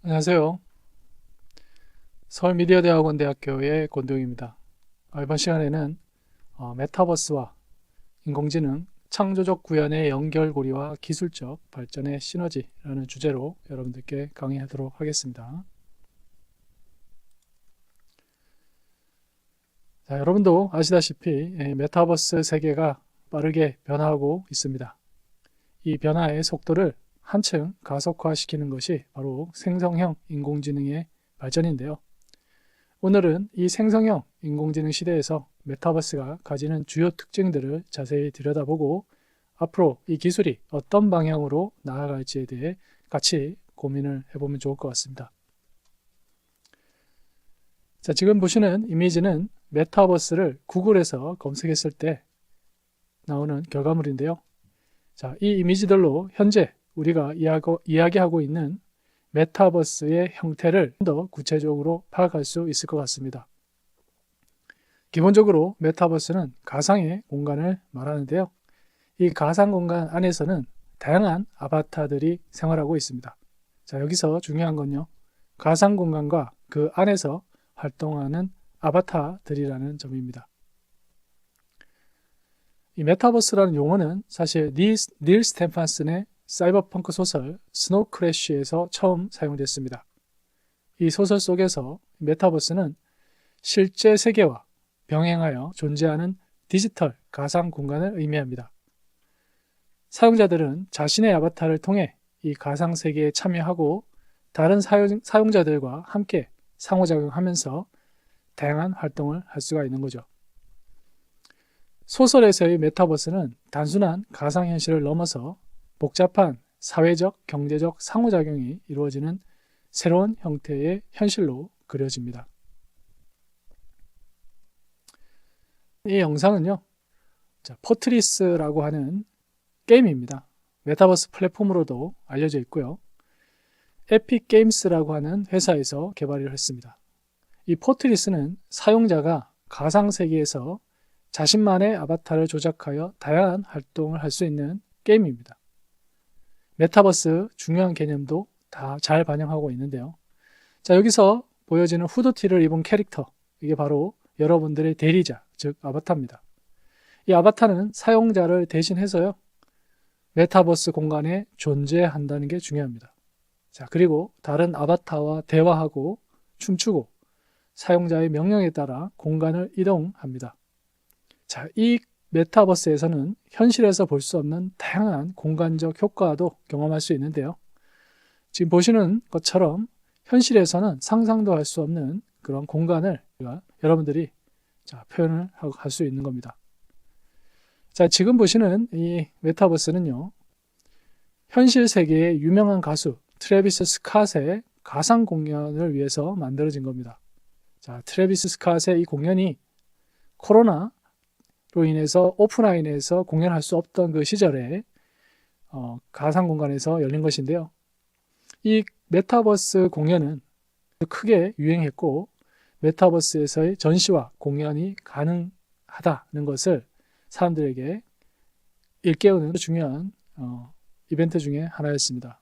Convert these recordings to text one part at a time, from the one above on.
안녕하세요. 서울미디어대학원 대학교의 권동입니다. 이번 시간에는 메타버스와 인공지능, 창조적 구현의 연결고리와 기술적 발전의 시너지라는 주제로 여러분들께 강의하도록 하겠습니다. 자, 여러분도 아시다시피 메타버스 세계가 빠르게 변화하고 있습니다. 이 변화의 속도를 한층 가속화시키는 것이 바로 생성형 인공지능의 발전인데요. 오늘은 이 생성형 인공지능 시대에서 메타버스가 가지는 주요 특징들을 자세히 들여다보고 앞으로 이 기술이 어떤 방향으로 나아갈지에 대해 같이 고민을 해보면 좋을 것 같습니다. 자, 지금 보시는 이미지는 메타버스를 구글에서 검색했을 때 나오는 결과물인데요. 자, 이 이미지들로 현재 우리가 이야기하고 있는 메타버스의 형태를 더 구체적으로 파악할 수 있을 것 같습니다. 기본적으로 메타버스는 가상의 공간을 말하는데요. 이 가상 공간 안에서는 다양한 아바타들이 생활하고 있습니다. 자, 여기서 중요한 건요. 가상 공간과 그 안에서 활동하는 아바타들이라는 점입니다. 이 메타버스라는 용어는 사실 닐 스테판슨의 사이버펑크 소설 스노우 크래쉬에서 처음 사용됐습니다. 이 소설 속에서 메타버스는 실제 세계와 병행하여 존재하는 디지털 가상 공간을 의미합니다. 사용자들은 자신의 아바타를 통해 이 가상 세계에 참여하고 다른 사용자들과 함께 상호작용하면서 다양한 활동을 할 수가 있는 거죠. 소설에서의 메타버스는 단순한 가상현실을 넘어서 복잡한 사회적, 경제적 상호작용이 이루어지는 새로운 형태의 현실로 그려집니다. 이 영상은요, 포트리스라고 하는 게임입니다. 메타버스 플랫폼으로도 알려져 있고요. 에픽 게임스라고 하는 회사에서 개발을 했습니다. 이 포트리스는 사용자가 가상세계에서 자신만의 아바타를 조작하여 다양한 활동을 할 수 있는 게임입니다. 메타버스 중요한 개념도 다 잘 반영하고 있는데요. 자, 여기서 보여지는 후드티를 입은 캐릭터, 이게 바로 여러분들의 대리자, 즉 아바타입니다. 이 아바타는 사용자를 대신해서요, 메타버스 공간에 존재한다는 게 중요합니다. 자, 그리고 다른 아바타와 대화하고 춤추고 사용자의 명령에 따라 공간을 이동합니다. 자, 이 메타버스에서는 현실에서 볼 수 없는 다양한 공간적 효과도 경험할 수 있는데요. 지금 보시는 것처럼 현실에서는 상상도 할 수 없는 그런 공간을 여러분들이 표현을 할 수 있는 겁니다. 자, 지금 보시는 이 메타버스는요, 현실 세계의 유명한 가수 트래비스 스캇의 가상 공연을 위해서 만들어진 겁니다. 자, 트래비스 스캇의 이 공연이 코로나로 인해서 오프라인에서 공연할 수 없던 그 시절에 가상 공간에서 열린 것인데요. 이 메타버스 공연은 크게 유행했고 메타버스에서의 전시와 공연이 가능하다는 것을 사람들에게 일깨우는 중요한 이벤트 중에 하나였습니다.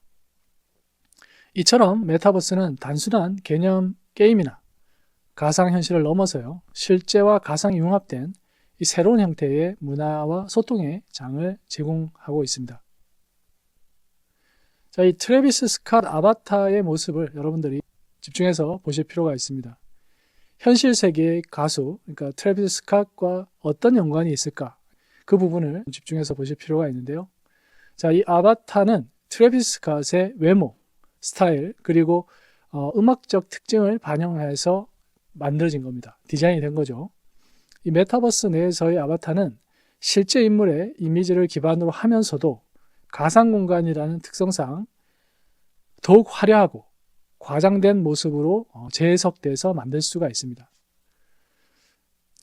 이처럼 메타버스는 단순한 개념 게임이나 가상현실을 넘어서요, 실제와 가상이 융합된 이 새로운 형태의 문화와 소통의 장을 제공하고 있습니다. 자, 이 트래비스 스캇 아바타의 모습을 여러분들이 집중해서 보실 필요가 있습니다. 현실 세계의 가수, 그러니까 트래비스 스캇과 어떤 연관이 있을까? 그 부분을 집중해서 보실 필요가 있는데요. 자, 이 아바타는 트래비스 스캇의 외모, 스타일, 그리고 음악적 특징을 반영해서 만들어진 겁니다. 디자인이 된 거죠. 이 메타버스 내에서의 아바타는 실제 인물의 이미지를 기반으로 하면서도 가상 공간이라는 특성상 더욱 화려하고 과장된 모습으로 재해석돼서 만들 수가 있습니다.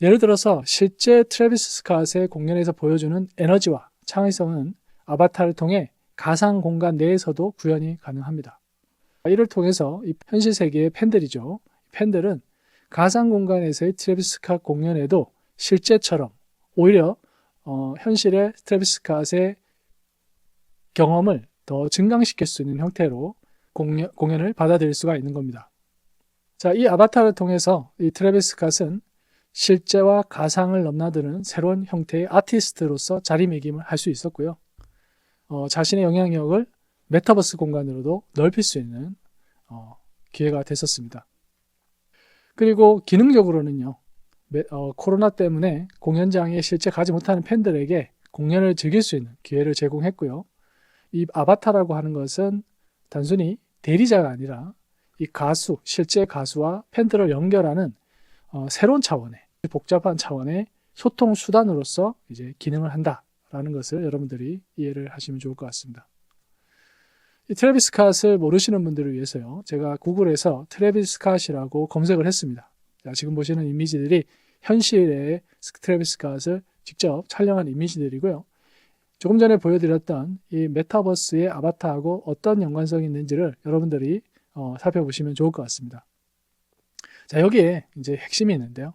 예를 들어서 실제 트래비스 스캇의 공연에서 보여주는 에너지와 창의성은 아바타를 통해 가상 공간 내에서도 구현이 가능합니다. 이를 통해서 이 현실 세계의 팬들이죠. 팬들은 가상 공간에서의 트래비스 스캇 공연에도 실제처럼 오히려 현실의 트래비스 스캇의 경험을 더 증강시킬 수 있는 형태로 공연을 받아들일 수가 있는 겁니다. 자, 이 아바타를 통해서 이 트래비스 스캇은 실제와 가상을 넘나드는 새로운 형태의 아티스트로서 자리매김을 할 수 있었고요. 자신의 영향력을 메타버스 공간으로도 넓힐 수 있는 기회가 됐었습니다. 그리고 기능적으로는요, 코로나 때문에 공연장에 실제 가지 못하는 팬들에게 공연을 즐길 수 있는 기회를 제공했고요. 이 아바타라고 하는 것은 단순히 대리자가 아니라 이 가수, 실제 가수와 팬들을 연결하는 새로운 차원의, 복잡한 차원의 소통 수단으로서 이제 기능을 한다라는 것을 여러분들이 이해를 하시면 좋을 것 같습니다. 이 트래비스 스캇을 모르시는 분들을 위해서요, 제가 구글에서 트래비스 스캇이라고 검색을 했습니다. 자, 지금 보시는 이미지들이 현실의 트래비스 스캇을 직접 촬영한 이미지들이고요. 조금 전에 보여드렸던 이 메타버스의 아바타하고 어떤 연관성이 있는지를 여러분들이 살펴보시면 좋을 것 같습니다. 자, 여기에 이제 핵심이 있는데요.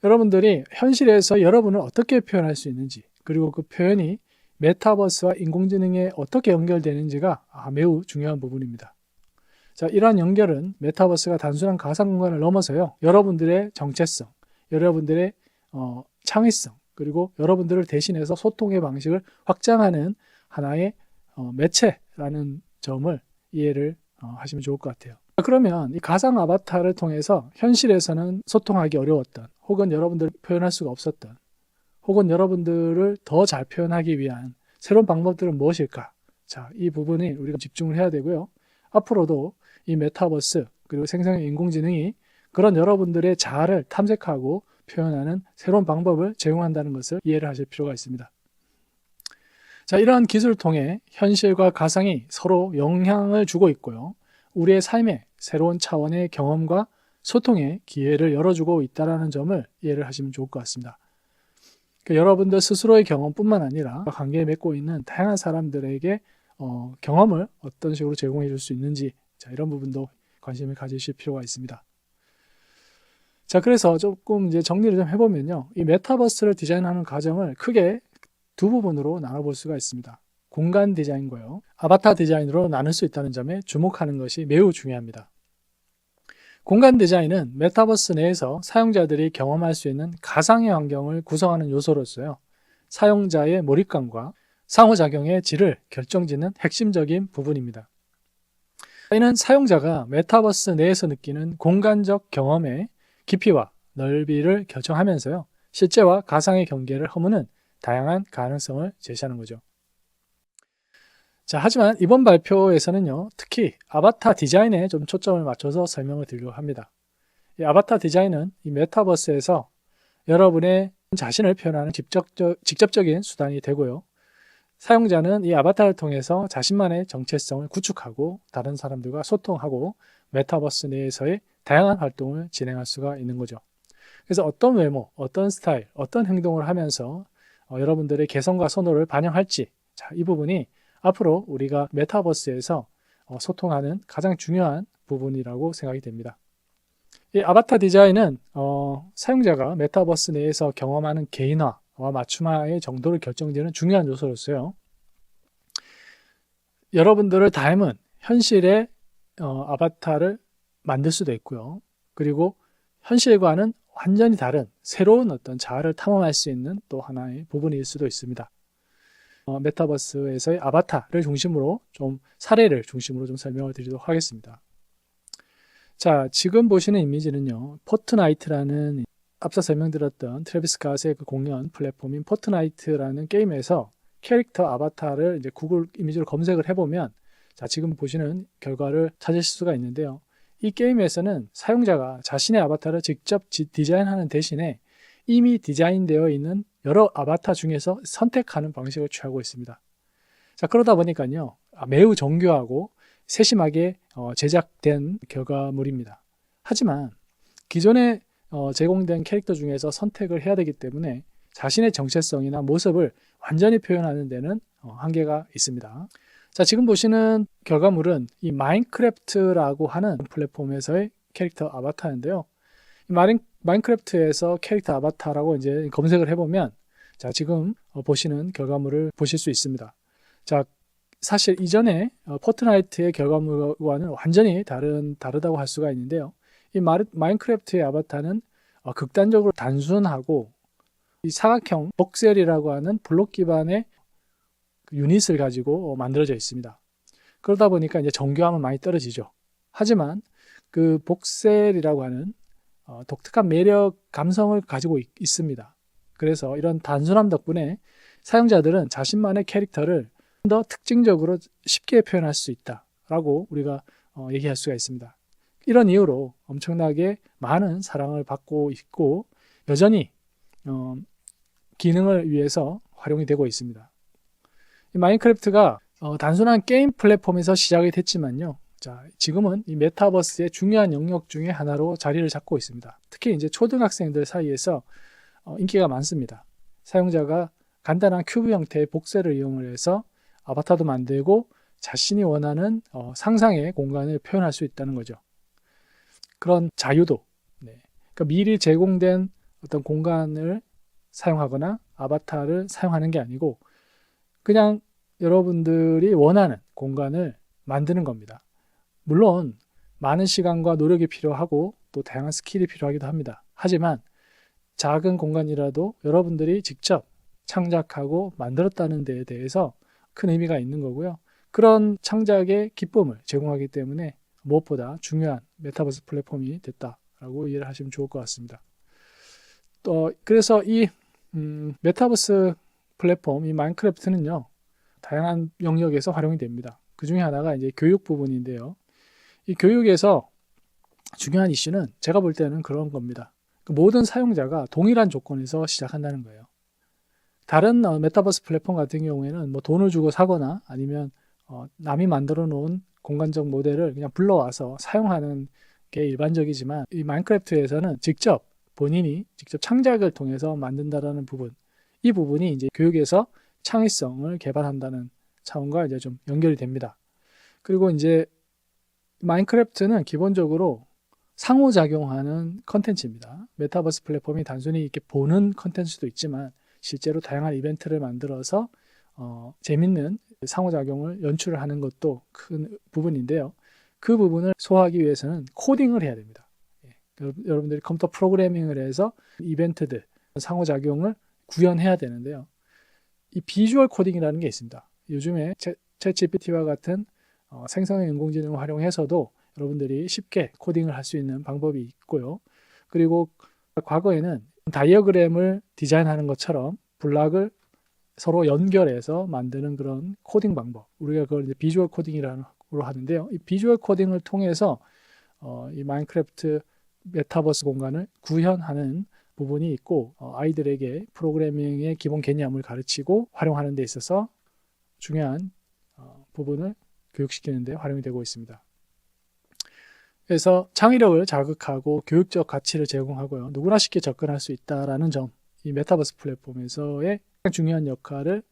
여러분들이 현실에서 여러분을 어떻게 표현할 수 있는지, 그리고 그 표현이 메타버스와 인공지능에 어떻게 연결되는지가 매우 중요한 부분입니다. 자, 이러한 연결은 메타버스가 단순한 가상 공간을 넘어서요, 여러분들의 정체성, 여러분들의 창의성, 그리고 여러분들을 대신해서 소통의 방식을 확장하는 하나의 매체라는 점을 이해를 하시면 좋을 것 같아요. 그러면 이 가상 아바타를 통해서 현실에서는 소통하기 어려웠던, 혹은 여러분들을 표현할 수가 없었던, 혹은 여러분들을 더 잘 표현하기 위한 새로운 방법들은 무엇일까? 자, 이 부분에 우리가 집중을 해야 되고요. 앞으로도 이 메타버스, 그리고 생성형 인공지능이 그런 여러분들의 자아를 탐색하고 표현하는 새로운 방법을 제공한다는 것을 이해를 하실 필요가 있습니다. 자, 이러한 기술을 통해 현실과 가상이 서로 영향을 주고 있고요. 우리의 삶에 새로운 차원의 경험과 소통의 기회를 열어주고 있다는 점을 이해를 하시면 좋을 것 같습니다. 여러분들 스스로의 경험뿐만 아니라 관계에 맺고 있는 다양한 사람들에게 경험을 어떤 식으로 제공해 줄 수 있는지, 자, 이런 부분도 관심을 가지실 필요가 있습니다. 자, 그래서 조금 이제 정리를 좀 해보면요, 이 메타버스를 디자인하는 과정을 크게 두 부분으로 나눠볼 수가 있습니다. 공간 디자인과요, 아바타 디자인으로 나눌 수 있다는 점에 주목하는 것이 매우 중요합니다. 공간 디자인은 메타버스 내에서 사용자들이 경험할 수 있는 가상의 환경을 구성하는 요소로서요, 사용자의 몰입감과 상호작용의 질을 결정짓는 핵심적인 부분입니다. 이는 사용자가 메타버스 내에서 느끼는 공간적 경험의 깊이와 넓이를 결정하면서요, 실제와 가상의 경계를 허무는 다양한 가능성을 제시하는 거죠. 자, 하지만 이번 발표에서는요, 특히 아바타 디자인에 좀 초점을 맞춰서 설명을 드리려고 합니다. 이 아바타 디자인은 이 메타버스에서 여러분의 자신을 표현하는 직접적인 수단이 되고요, 사용자는 이 아바타를 통해서 자신만의 정체성을 구축하고 다른 사람들과 소통하고 메타버스 내에서의 다양한 활동을 진행할 수가 있는 거죠. 그래서 어떤 외모, 어떤 스타일, 어떤 행동을 하면서 여러분들의 개성과 선호를 반영할지, 자, 이 부분이 앞으로 우리가 메타버스에서 소통하는 가장 중요한 부분이라고 생각이 됩니다. 이 아바타 디자인은 사용자가 메타버스 내에서 경험하는 개인화와 맞춤화의 정도를 결정짓는 중요한 요소로서요, 여러분들을 닮은 현실의 아바타를 만들 수도 있고요, 그리고 현실과는 완전히 다른 새로운 어떤 자아를 탐험할 수 있는 또 하나의 부분일 수도 있습니다. 메타버스에서의 아바타를 중심으로 좀 사례를 중심으로 좀 설명을 드리도록 하겠습니다. 자, 지금 보시는 이미지는요, 포트나이트라는 앞서 설명드렸던 트래비스 스캇의 그 공연 플랫폼인 포트나이트라는 게임에서 캐릭터 아바타를 이제 구글 이미지로 검색을 해보면, 자, 지금 보시는 결과를 찾으실 수가 있는데요, 이 게임에서는 사용자가 자신의 아바타를 직접 디자인하는 대신에 이미 디자인되어 있는 여러 아바타 중에서 선택하는 방식을 취하고 있습니다. 자, 그러다 보니까요, 매우 정교하고 세심하게 제작된 결과물입니다. 하지만 기존에 제공된 캐릭터 중에서 선택을 해야 되기 때문에 자신의 정체성이나 모습을 완전히 표현하는 데는 한계가 있습니다. 자, 지금 보시는 결과물은 이 마인크래프트라고 하는 플랫폼에서의 캐릭터 아바타인데요. 마인크래프트에서 캐릭터 아바타라고 이제 검색을 해보면, 자, 지금 보시는 결과물을 보실 수 있습니다. 자, 사실 이전에 포트나이트의 결과물과는 완전히 다르다고 할 수가 있는데요. 이 마인크래프트의 아바타는 극단적으로 단순하고 이 사각형 복셀이라고 하는 블록 기반의 유닛을 가지고 만들어져 있습니다. 그러다 보니까 이제 정교함은 많이 떨어지죠. 하지만 그 복셀이라고 하는 독특한 매력 감성을 가지고 있습니다. 그래서 이런 단순함 덕분에 사용자들은 자신만의 캐릭터를 더 특징적으로 쉽게 표현할 수 있다라고 우리가 얘기할 수가 있습니다. 이런 이유로 엄청나게 많은 사랑을 받고 있고 여전히 기능을 위해서 활용이 되고 있습니다. 이 마인크래프트가 단순한 게임 플랫폼에서 시작이 됐지만요. 자, 지금은 이 메타버스의 중요한 영역 중에 하나로 자리를 잡고 있습니다. 특히 이제 초등학생들 사이에서 인기가 많습니다. 사용자가 간단한 큐브 형태의 복셀을 이용해서 아바타도 만들고 자신이 원하는 상상의 공간을 표현할 수 있다는 거죠. 그런 자유도, 그러니까 미리 제공된 어떤 공간을 사용하거나 아바타를 사용하는 게 아니고 그냥 여러분들이 원하는 공간을 만드는 겁니다. 물론 많은 시간과 노력이 필요하고 또 다양한 스킬이 필요하기도 합니다. 하지만 작은 공간이라도 여러분들이 직접 창작하고 만들었다는 데에 대해서 큰 의미가 있는 거고요. 그런 창작의 기쁨을 제공하기 때문에 무엇보다 중요한 메타버스 플랫폼이 됐다라고 이해를 하시면 좋을 것 같습니다. 그래서 이 메타버스 플랫폼, 이 마인크래프트는요, 다양한 영역에서 활용이 됩니다. 그 중에 하나가 이제 교육 부분인데요. 이 교육에서 중요한 이슈는 제가 볼 때는 그런 겁니다. 모든 사용자가 동일한 조건에서 시작한다는 거예요. 다른 메타버스 플랫폼 같은 경우에는 뭐 돈을 주고 사거나 아니면 남이 만들어 놓은 공간적 모델을 그냥 불러와서 사용하는 게 일반적이지만 이 마인크래프트에서는 본인이 직접 창작을 통해서 만든다라는 부분, 이 부분이 이제 교육에서 창의성을 개발한다는 차원과 이제 좀 연결이 됩니다. 그리고 이제 마인크래프트는 기본적으로 상호작용하는 컨텐츠입니다. 메타버스 플랫폼이 단순히 이렇게 보는 컨텐츠도 있지만 실제로 다양한 이벤트를 만들어서 재밌는 상호작용을 연출을 하는 것도 큰 부분인데요. 그 부분을 소화하기 위해서는 코딩을 해야 됩니다. 여러분들이 컴퓨터 프로그래밍을 해서 이벤트들, 상호작용을 구현해야 되는데요. 이 비주얼 코딩이라는 게 있습니다. 요즘에 챗GPT와 같은 생성형 인공지능을 활용해서도 여러분들이 쉽게 코딩을 할 수 있는 방법이 있고요. 그리고 과거에는 다이어그램을 디자인하는 것처럼 블락을 서로 연결해서 만드는 그런 코딩 방법, 우리가 그걸 이제 비주얼 코딩이라고 하는데요. 이 비주얼 코딩을 통해서 이 마인크래프트 메타버스 공간을 구현하는 부분이 있고 아이들에게 프로그래밍의 기본 개념을 가르치고 활용하는 데 있어서 중요한 부분을 교육시키는 데 활용이 되고 있습니다. 그래서 창의력을 자극하고 교육적 가치를 제공하고요. 누구나 쉽게 접근할 수 있다는 점, 이 메타버스 플랫폼에서의 중요한 역할을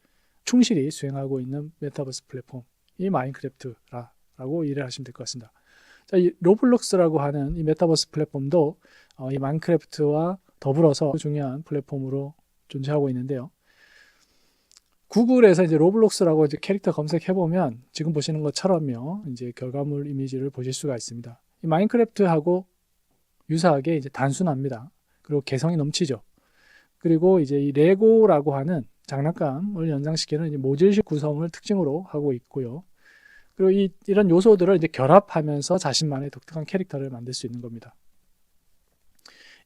충실히 수행하고 있는 메타버스 플랫폼이 마인크래프트라고 이해를 하시면 될 것 같습니다. 자, 이 로블록스라고 하는 이 메타버스 플랫폼도 이 마인크래프트와 더불어서 중요한 플랫폼으로 존재하고 있는데요. 구글에서 이제 로블록스라고 이제 캐릭터 검색해보면 지금 보시는 것처럼요, 이제 결과물 이미지를 보실 수가 있습니다. 이 마인크래프트하고 유사하게 이제 단순합니다. 그리고 개성이 넘치죠. 그리고 이제 이 레고라고 하는 장난감을 연상시키는 이제 모질식 구성을 특징으로 하고 있고요. 그리고 이런 요소들을 이제 결합하면서 자신만의 독특한 캐릭터를 만들 수 있는 겁니다.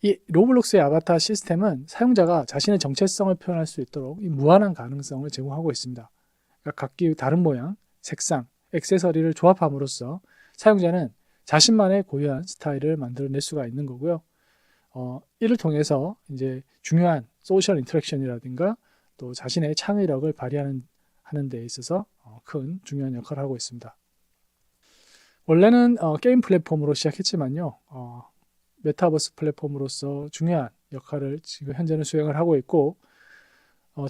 이 로블록스의 아바타 시스템은 사용자가 자신의 정체성을 표현할 수 있도록 이 무한한 가능성을 제공하고 있습니다. 그러니까 각기 다른 모양, 색상, 액세서리를 조합함으로써 사용자는 자신만의 고유한 스타일을 만들어낼 수가 있는 거고요. 이를 통해서 이제 중요한 소셜 인터랙션이라든가 또 자신의 창의력을 발휘하는 데 있어서 큰 중요한 역할을 하고 있습니다. 원래는 게임 플랫폼으로 시작했지만요. 메타버스 플랫폼으로서 중요한 역할을 지금 현재는 수행을 하고 있고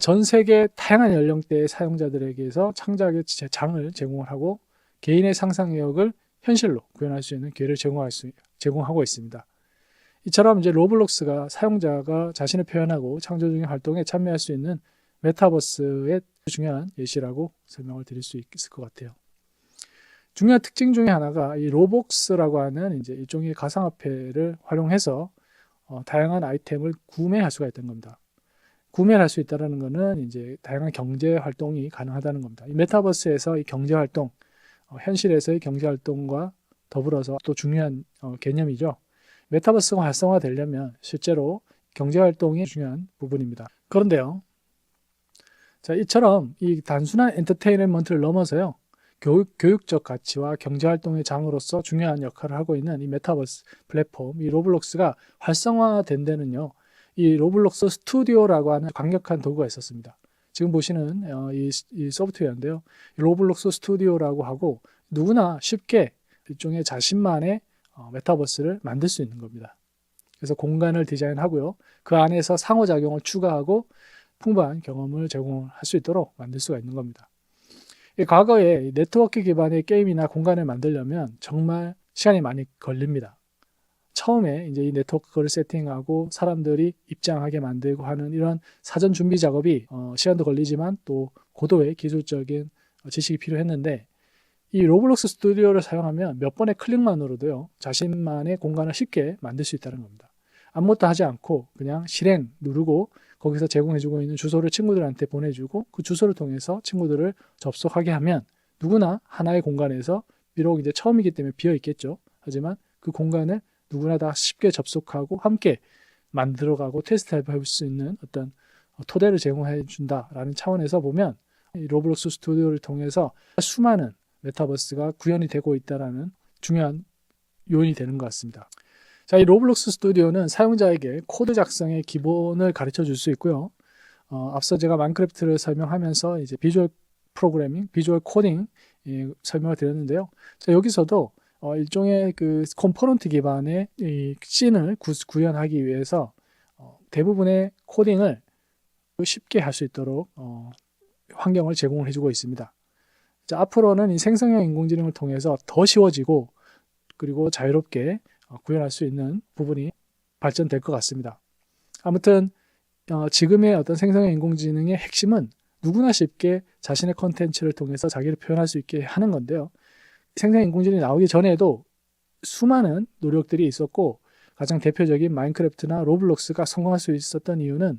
전 세계 다양한 연령대의 사용자들에게서 창작의 장을 제공을 하고 개인의 상상력을 현실로 구현할 수 있는 기회를 제공하고 있습니다. 이처럼 이제 로블록스가 사용자가 자신을 표현하고 창조적인 활동에 참여할 수 있는 메타버스의 중요한 예시라고 설명을 드릴 수 있을 것 같아요. 중요한 특징 중에 하나가 이 로벅스라고 하는 이제 일종의 가상화폐를 활용해서 다양한 아이템을 구매할 수가 있다는 겁니다. 구매를 할 수 있다는 것은 이제 다양한 경제 활동이 가능하다는 겁니다. 이 메타버스에서 이 경제 활동, 현실에서의 경제 활동과 더불어서 또 중요한 개념이죠. 메타버스가 활성화되려면 실제로 경제 활동이 중요한 부분입니다. 그런데요, 자, 이처럼 이 단순한 엔터테인먼트를 넘어서요, 교육적 가치와 경제 활동의 장으로서 중요한 역할을 하고 있는 이 메타버스 플랫폼, 이 로블록스가 활성화된 데는요, 이 로블록스 스튜디오라고 하는 강력한 도구가 있었습니다. 지금 보시는 이 소프트웨어인데요. 로블록스 스튜디오라고 하고 누구나 쉽게 일종의 자신만의 메타버스를 만들 수 있는 겁니다. 그래서 공간을 디자인하고요. 그 안에서 상호작용을 추가하고 풍부한 경험을 제공할 수 있도록 만들 수가 있는 겁니다. 과거에 네트워크 기반의 게임이나 공간을 만들려면 정말 시간이 많이 걸립니다. 처음에 이제 이 네트워크를 세팅하고 사람들이 입장하게 만들고 하는 이런 사전 준비 작업이 시간도 걸리지만 또 고도의 기술적인 지식이 필요했는데, 이 로블록스 스튜디오를 사용하면 몇 번의 클릭만으로도요, 자신만의 공간을 쉽게 만들 수 있다는 겁니다. 아무것도 하지 않고 그냥 실행 누르고 거기서 제공해주고 있는 주소를 친구들한테 보내주고 그 주소를 통해서 친구들을 접속하게 하면 누구나 하나의 공간에서, 비록 이제 처음이기 때문에 비어 있겠죠. 하지만 그 공간을 누구나 다 쉽게 접속하고 함께 만들어가고 테스트해 볼 수 있는 어떤 토대를 제공해 준다라는 차원에서 보면 이 로블록스 스튜디오를 통해서 수많은 메타버스가 구현이 되고 있다는 중요한 요인이 되는 것 같습니다. 자, 이 로블록스 스튜디오는 사용자에게 코드 작성의 기본을 가르쳐 줄 수 있고요. 앞서 제가 마인크래프트를 설명하면서 이제 비주얼 프로그래밍, 비주얼 코딩 설명을 드렸는데요. 자, 여기서도 일종의 그 컴포넌트 기반의 이 씬을 구현하기 위해서 대부분의 코딩을 쉽게 할 수 있도록 환경을 제공을 해주고 있습니다. 자, 앞으로는 이 생성형 인공지능을 통해서 더 쉬워지고 그리고 자유롭게 구현할 수 있는 부분이 발전될 것 같습니다. 아무튼 지금의 어떤 생성형 인공지능의 핵심은 누구나 쉽게 자신의 컨텐츠를 통해서 자기를 표현할 수 있게 하는 건데요. 생성형 인공지능이 나오기 전에도 수많은 노력들이 있었고 가장 대표적인 마인크래프트나 로블록스가 성공할 수 있었던 이유는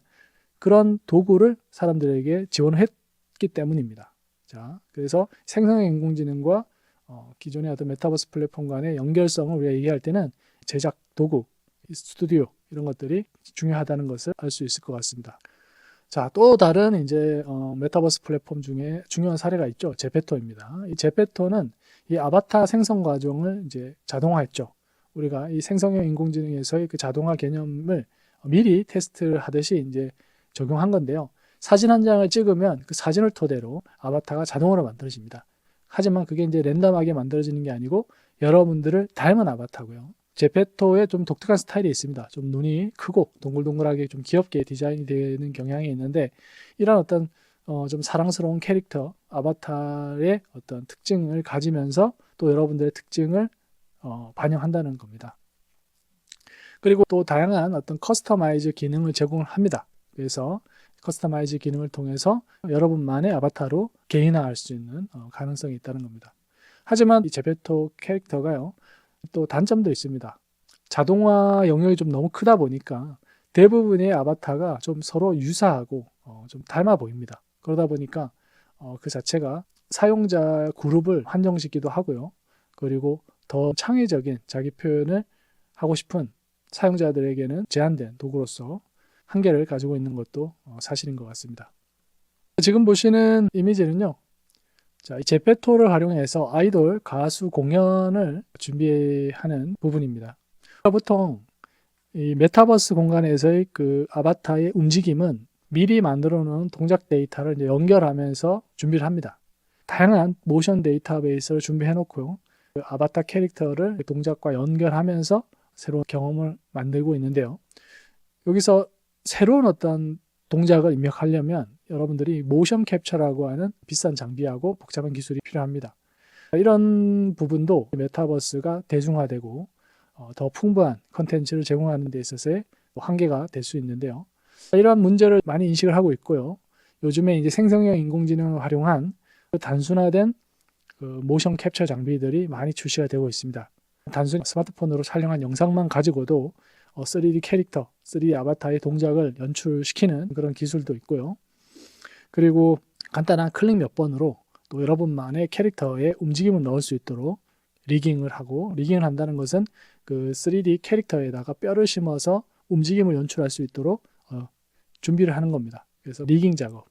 그런 도구를 사람들에게 지원을 했기 때문입니다. 자, 그래서 생성형 인공지능과 기존의 어떤 메타버스 플랫폼 간의 연결성을 우리가 얘기할 때는 제작 도구, 스튜디오 이런 것들이 중요하다는 것을 알 수 있을 것 같습니다. 자, 또 다른 이제 메타버스 플랫폼 중에 중요한 사례가 있죠. 제페토입니다. 이 제페토는 이 아바타 생성 과정을 이제 자동화했죠. 우리가 이 생성형 인공지능에서의 그 자동화 개념을 미리 테스트를 하듯이 이제 적용한 건데요. 사진 한 장을 찍으면 그 사진을 토대로 아바타가 자동으로 만들어집니다. 하지만 그게 이제 랜덤하게 만들어지는 게 아니고 여러분들을 닮은 아바타고요. 제페토에 좀 독특한 스타일이 있습니다. 좀 눈이 크고 동글동글하게 좀 귀엽게 디자인이 되는 경향이 있는데, 이런 어떤 좀 사랑스러운 캐릭터 아바타의 어떤 특징을 가지면서 또 여러분들의 특징을 반영한다는 겁니다. 그리고 또 다양한 어떤 커스터마이즈 기능을 제공을 합니다. 그래서 커스터마이즈 기능을 통해서 여러분만의 아바타로 개인화할 수 있는 가능성이 있다는 겁니다. 하지만 이 제페토 캐릭터가요, 또 단점도 있습니다. 자동화 영역이 좀 너무 크다 보니까 대부분의 아바타가 좀 서로 유사하고 좀 닮아 보입니다. 그러다 보니까 그 자체가 사용자 그룹을 한정시키기도 하고요. 그리고 더 창의적인 자기 표현을 하고 싶은 사용자들에게는 제한된 도구로서 한계를 가지고 있는 것도 사실인 것 같습니다. 지금 보시는 이미지는요, 자, 이 제페토를 활용해서 아이돌 가수 공연을 준비하는 부분입니다. 보통 이 메타버스 공간에서의 그 아바타의 움직임은 미리 만들어 놓은 동작 데이터를 이제 연결하면서 준비를 합니다. 다양한 모션 데이터베이스를 준비해 놓고요. 그 아바타 캐릭터를 동작과 연결하면서 새로운 경험을 만들고 있는데요. 여기서 새로운 어떤 동작을 입력하려면 여러분들이 모션 캡처라고 하는 비싼 장비하고 복잡한 기술이 필요합니다. 이런 부분도 메타버스가 대중화되고 더 풍부한 컨텐츠를 제공하는 데 있어서의 한계가 될 수 있는데요. 이러한 문제를 많이 인식을 하고 있고요. 요즘에 이제 생성형 인공지능을 활용한 단순화된 그 모션 캡처 장비들이 많이 출시가 되고 있습니다. 단순히 스마트폰으로 촬영한 영상만 가지고도 3D 캐릭터, 3D 아바타의 동작을 연출시키는 그런 기술도 있고요. 그리고 간단한 클릭 몇 번으로 또 여러분만의 캐릭터에 움직임을 넣을 수 있도록 리깅을 하고, 리깅을 한다는 것은 그 3D 캐릭터에다가 뼈를 심어서 움직임을 연출할 수 있도록 준비를 하는 겁니다. 그래서 리깅 작업,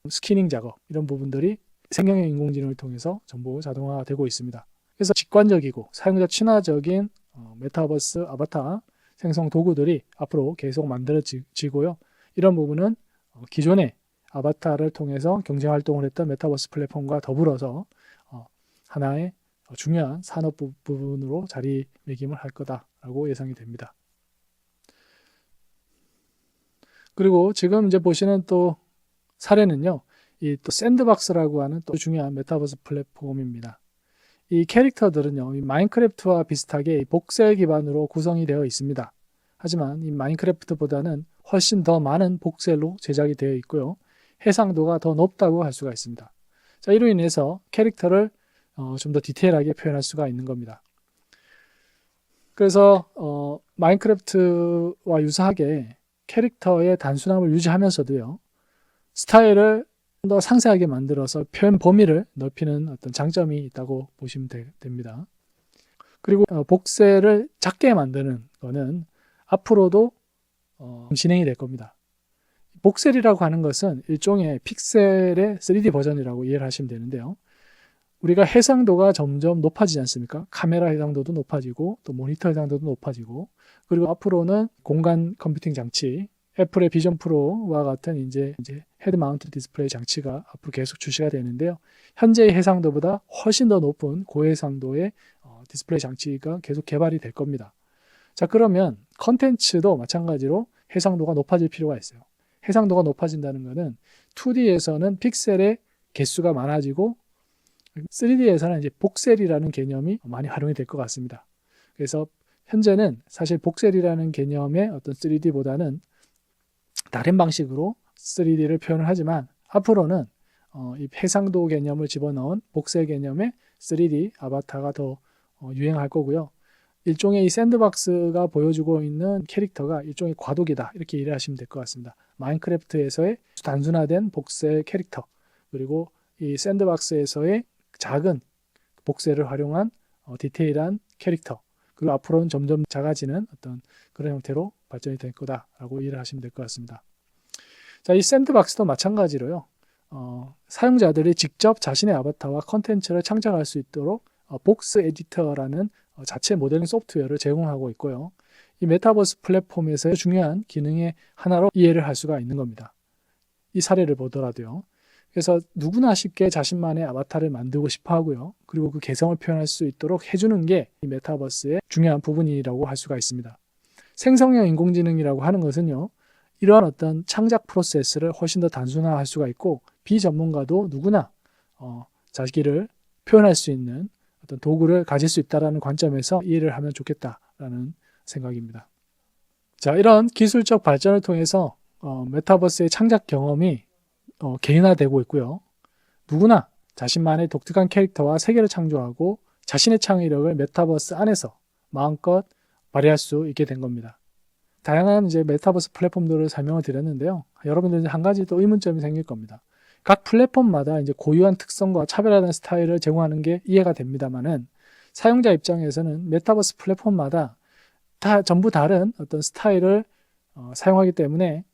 스키닝 작업 이런 부분들이 생성형 인공지능을 통해서 전부 자동화되고 있습니다. 그래서 직관적이고 사용자 친화적인 메타버스 아바타 생성 도구들이 앞으로 계속 만들어지고요. 이런 부분은 기존의 아바타를 통해서 경쟁 활동을 했던 메타버스 플랫폼과 더불어서 하나의 중요한 산업 부분으로 자리매김을 할 거다라고 예상이 됩니다. 그리고 지금 이제 보시는 또 사례는요, 이 또 샌드박스라고 하는 또 중요한 메타버스 플랫폼입니다. 이 캐릭터들은요, 이 마인크래프트와 비슷하게 복셀 기반으로 구성이 되어 있습니다. 하지만 이 마인크래프트보다는 훨씬 더 많은 복셀로 제작이 되어 있고요. 해상도가 더 높다고 할 수가 있습니다. 자, 이로 인해서 캐릭터를 좀 더 디테일하게 표현할 수가 있는 겁니다. 그래서 마인크래프트와 유사하게 캐릭터의 단순함을 유지하면서도요, 스타일을 더 상세하게 만들어서 표현 범위를 넓히는 어떤 장점이 있다고 보시면 됩니다. 그리고 복셀을 작게 만드는 거는 앞으로도 진행이 될 겁니다. 복셀이라고 하는 것은 일종의 픽셀의 3D 버전이라고 이해를 하시면 되는데요. 우리가 해상도가 점점 높아지지 않습니까? 카메라 해상도도 높아지고 또 모니터 해상도도 높아지고, 그리고 앞으로는 공간 컴퓨팅 장치, 애플의 비전 프로와 같은 이제 헤드 마운트 디스플레이 장치가 앞으로 계속 출시가 되는데요. 현재의 해상도보다 훨씬 더 높은 고해상도의 디스플레이 장치가 계속 개발이 될 겁니다. 자, 그러면 컨텐츠도 마찬가지로 해상도가 높아질 필요가 있어요. 해상도가 높아진다는 것은 2D에서는 픽셀의 개수가 많아지고 3D에서는 이제 복셀이라는 개념이 많이 활용이 될 것 같습니다. 그래서 현재는 사실 복셀이라는 개념의 어떤 3D보다는 다른 방식으로 3D를 표현을 하지만 앞으로는 이 해상도 개념을 집어넣은 복셀 개념의 3D 아바타가 더 유행할 거고요. 일종의 이 샌드박스가 보여주고 있는 캐릭터가 일종의 과도기다, 이렇게 이해하시면 될 것 같습니다. 마인크래프트에서의 단순화된 복셀 캐릭터, 그리고 이 샌드박스에서의 작은 복셀을 활용한 디테일한 캐릭터, 그리고 앞으로는 점점 작아지는 어떤 그런 형태로 발전이 될 거다라고 이해를 하시면 될 것 같습니다. 자, 이 샌드박스도 마찬가지로요. 사용자들이 직접 자신의 아바타와 컨텐츠를 창작할 수 있도록 복스 에디터라는 자체 모델링 소프트웨어를 제공하고 있고요. 이 메타버스 플랫폼에서의 중요한 기능의 하나로 이해를 할 수가 있는 겁니다. 이 사례를 보더라도요. 그래서 누구나 쉽게 자신만의 아바타를 만들고 싶어 하고요. 그리고 그 개성을 표현할 수 있도록 해주는 게 이 메타버스의 중요한 부분이라고 할 수가 있습니다. 생성형 인공지능이라고 하는 것은요, 이러한 어떤 창작 프로세스를 훨씬 더 단순화할 수가 있고, 비전문가도 누구나 자기를 표현할 수 있는 어떤 도구를 가질 수 있다는 관점에서 이해를 하면 좋겠다라는 생각입니다. 자, 이런 기술적 발전을 통해서 메타버스의 창작 경험이 개인화되고 있고요. 누구나 자신만의 독특한 캐릭터와 세계를 창조하고 자신의 창의력을 메타버스 안에서 마음껏 발휘할 수 있게 된 겁니다. 다양한 이제 메타버스 플랫폼들을 설명을 드렸는데요. 여러분들 한 가지 또 의문점이 생길 겁니다. 각 플랫폼마다 이제 고유한 특성과 차별화된 스타일을 제공하는 게 이해가 됩니다만은, 사용자 입장에서는 메타버스 플랫폼마다 다 전부 다른 어떤 스타일을 사용하기 때문에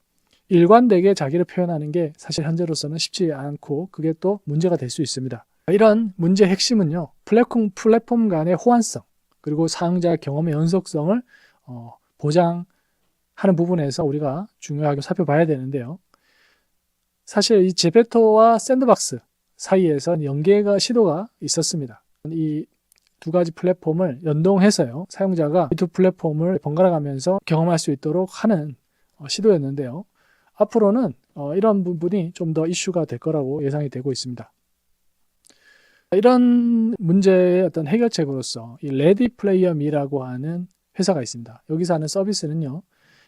일관되게 자기를 표현하는 게 사실 현재로서는 쉽지 않고, 그게 또 문제가 될 수 있습니다. 이런 문제의 핵심은요, 플랫폼 간의 호환성, 그리고 사용자 경험의 연속성을 보장하는 부분에서 우리가 중요하게 살펴봐야 되는데요. 사실 이 제페토와 샌드박스 사이에서 연계가 시도가 있었습니다. 이 두 가지 플랫폼을 연동해서요, 사용자가 이 두 플랫폼을 번갈아 가면서 경험할 수 있도록 하는 시도였는데요. 앞으로는 이런 부분이 좀 더 이슈가 될 거라고 예상이 되고 있습니다. 이런 문제의 어떤 해결책으로서 이 레디 플레이어 미라고 하는 회사가 있습니다. 여기서 하는 서비스는요,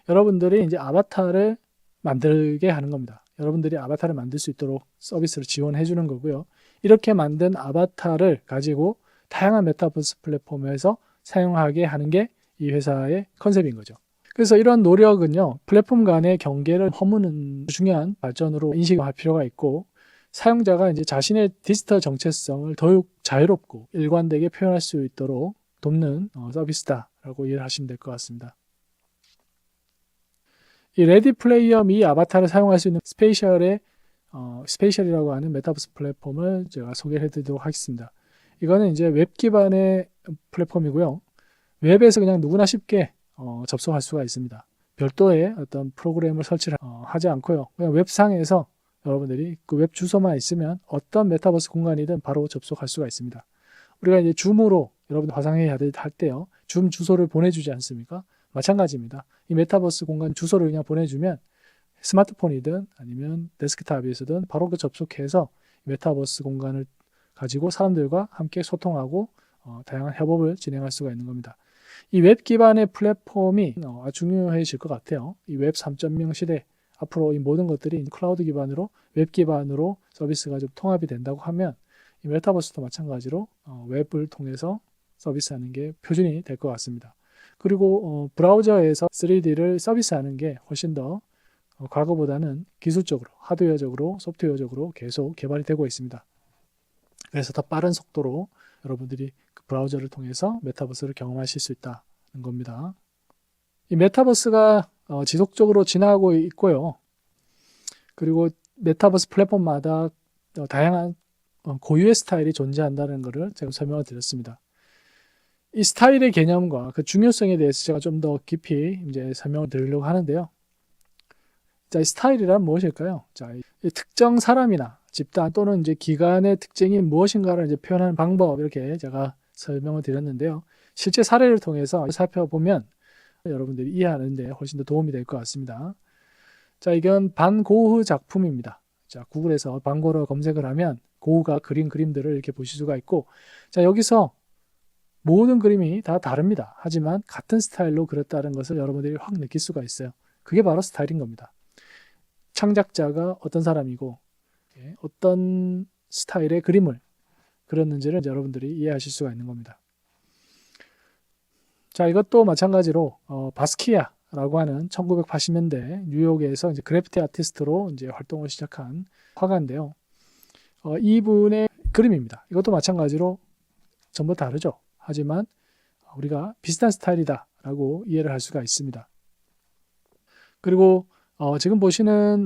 여러분들이 이제 아바타를 만들게 하는 겁니다. 여러분들이 아바타를 만들 수 있도록 서비스를 지원해 주는 거고요. 이렇게 만든 아바타를 가지고 다양한 메타버스 플랫폼에서 사용하게 하는 게 이 회사의 컨셉인 거죠. 그래서 이런 노력은요, 플랫폼 간의 경계를 허무는 중요한 발전으로 인식할 필요가 있고, 사용자가 이제 자신의 디지털 정체성을 더욱 자유롭고 일관되게 표현할 수 있도록 돕는 서비스다라고 이해를 하시면 될 것 같습니다. 이 레디 플레이어 미 아바타를 사용할 수 있는 스페이셜이라고 하는 메타버스 플랫폼을 제가 소개를 해드리도록 하겠습니다. 이거는 이제 웹 기반의 플랫폼이고요. 웹에서 그냥 누구나 쉽게 접속할 수가 있습니다. 별도의 어떤 프로그램을 설치를 하지 않고요. 그냥 웹상에서 여러분들이 그 웹 주소만 있으면 어떤 메타버스 공간이든 바로 접속할 수가 있습니다. 우리가 이제 줌으로 여러분 화상회의 할 때요, 줌 주소를 보내주지 않습니까? 마찬가지입니다. 이 메타버스 공간 주소를 그냥 보내주면 스마트폰이든 아니면 데스크탑에서든 바로 그 접속해서 메타버스 공간을 가지고 사람들과 함께 소통하고 다양한 협업을 진행할 수가 있는 겁니다. 이 웹 기반의 플랫폼이 아주 중요해질 것 같아요. 이 웹 3.0 시대, 앞으로 이 모든 것들이 클라우드 기반으로 웹 기반으로 서비스가 좀 통합이 된다고 하면 이 메타버스도 마찬가지로 웹을 통해서 서비스하는 게 표준이 될 것 같습니다. 그리고 브라우저에서 3D를 서비스하는 게 훨씬 더 과거보다는 기술적으로, 하드웨어적으로, 소프트웨어적으로 계속 개발이 되고 있습니다. 그래서 더 빠른 속도로 여러분들이 그 브라우저를 통해서 메타버스를 경험하실 수 있다는 겁니다. 이 메타버스가 지속적으로 진화하고 있고요. 그리고 메타버스 플랫폼마다 다양한 고유의 스타일이 존재한다는 것을 제가 설명을 드렸습니다. 이 스타일의 개념과 그 중요성에 대해서 제가 좀 더 깊이 이제 설명을 드리려고 하는데요. 자, 이 스타일이란 무엇일까요? 자, 이 특정 사람이나 집단 또는 이제 기관의 특징이 무엇인가를 이제 표현하는 방법, 이렇게 제가 설명을 드렸는데요. 실제 사례를 통해서 살펴보면 여러분들이 이해하는 데 훨씬 더 도움이 될 것 같습니다. 자, 이건 반 고흐 작품입니다. 자, 구글에서 반 고흐 검색을 하면 고흐가 그린 그림들을 이렇게 보실 수가 있고, 자, 여기서 모든 그림이 다 다릅니다. 하지만 같은 스타일로 그렸다는 것을 여러분들이 확 느낄 수가 있어요. 그게 바로 스타일인 겁니다. 창작자가 어떤 사람이고 어떤 스타일의 그림을 그렸는지를 여러분들이 이해하실 수가 있는 겁니다. 자, 이것도 마찬가지로 바스키아라고 하는 1980년대 뉴욕에서 이제 그래피티 아티스트로 이제 활동을 시작한 화가인데요. 이분의 그림입니다. 이것도 마찬가지로 전부 다르죠. 하지만 우리가 비슷한 스타일이다라고 이해를 할 수가 있습니다. 그리고 지금 보시는